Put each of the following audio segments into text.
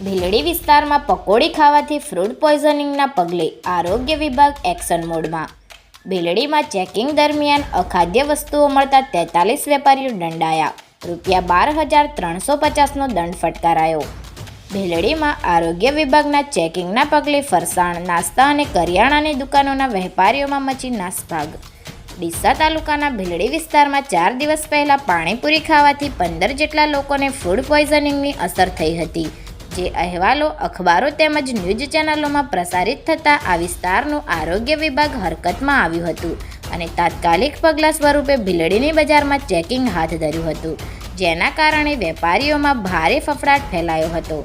ભીલડી વિસ્તારમાં પકોડી ખાવાથી ફૂડ પોઈઝનિંગના પગલે આરોગ્ય વિભાગ એક્શન મોડમાં. ભીલડીમાં ચેકિંગ દરમિયાન અખાદ્ય વસ્તુઓ મળતા 43 વેપારીઓ દંડાયા. ₹12,350નો દંડ ફટકારાયો. ભીલડીમાં આરોગ્ય વિભાગના ચેકિંગના પગલે ફરસાણ, નાસ્તા અને કરિયાણાની દુકાનોના વેપારીઓમાં મચી નાસભાગ. ડીસા તાલુકાના ભીલડી વિસ્તારમાં 4 દિવસ પહેલાં પાણીપુરી ખાવાથી 15 જેટલા લોકોને ફૂડ પોઈઝનિંગની અસર થઈ હતી. જે અહેવાલો અખબારો તેમજ ન્યૂઝ ચેનલોમાં પ્રસારિત થતાં આ વિસ્તારનું આરોગ્ય વિભાગ હરકતમાં આવ્યું હતું અને તાત્કાલિક પગલાં સ્વરૂપે ભીલડીની બજારમાં ચેકિંગ હાથ ધર્યું હતું, જેના કારણે વેપારીઓમાં ભારે ફફડાટ ફેલાયો હતો.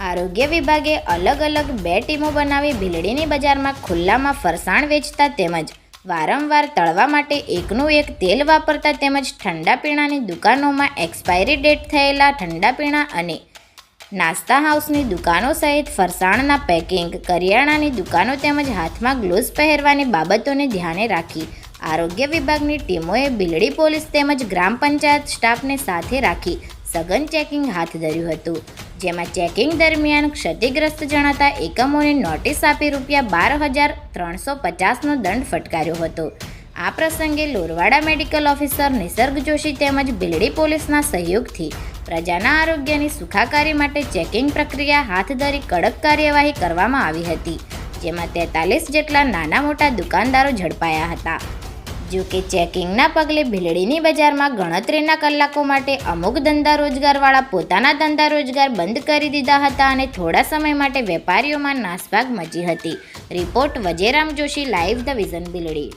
આરોગ્ય વિભાગે અલગ અલગ 2 ટીમો બનાવી ભીલડીની બજારમાં ખુલ્લામાં ફરસાણ વેચતા તેમજ વારંવાર તળવા માટે એકનું એક તેલ વાપરતા તેમજ ઠંડા પીણાની દુકાનોમાં એક્સપાયરી ડેટ થયેલા ઠંડા પીણા અને નાસ્તા હાઉસની દુકાનો સહિત ફરસાણના પેકિંગ, કરિયાણાની દુકાનો તેમજ હાથમાં ગ્લોવ્સ પહેરવાની બાબતોને ધ્યાને રાખી આરોગ્ય વિભાગની ટીમોએ ભીલડી પોલીસ તેમજ ગ્રામ પંચાયત સ્ટાફને સાથે રાખી સઘન ચેકિંગ હાથ ધર્યું હતું, જેમાં ચેકિંગ દરમિયાન ક્ષતિગ્રસ્ત જણાતા એકમોને નોટિસ આપી ₹12,350નો દંડ ફટકાર્યો હતો. આ પ્રસંગે લોરવાડા મેડિકલ ઓફિસર નિસર્ગ જોશી તેમજ ભીલડી પોલીસના સહયોગથી પ્રજાના આરોગ્યની સુખાકારી માટે ચેકિંગ પ્રક્રિયા હાથ ધરી કડક કાર્યવાહી કરવામાં આવી હતી, જેમાં 43 જેટલા નાના મોટા દુકાનદારો ઝડપાયા હતા. જો કે ચેકિંગના પગલે ભીલડીની બજારમાં ગણતરીના કલાકો માટે અમુક ધંધા રોજગારવાળા પોતાના ધંધા રોજગાર બંધ કરી દીધા હતા અને થોડા સમય માટે વેપારીઓમાં નાસભાગ મચી હતી. Report Vajeram Joshi, live the vision Bhildi.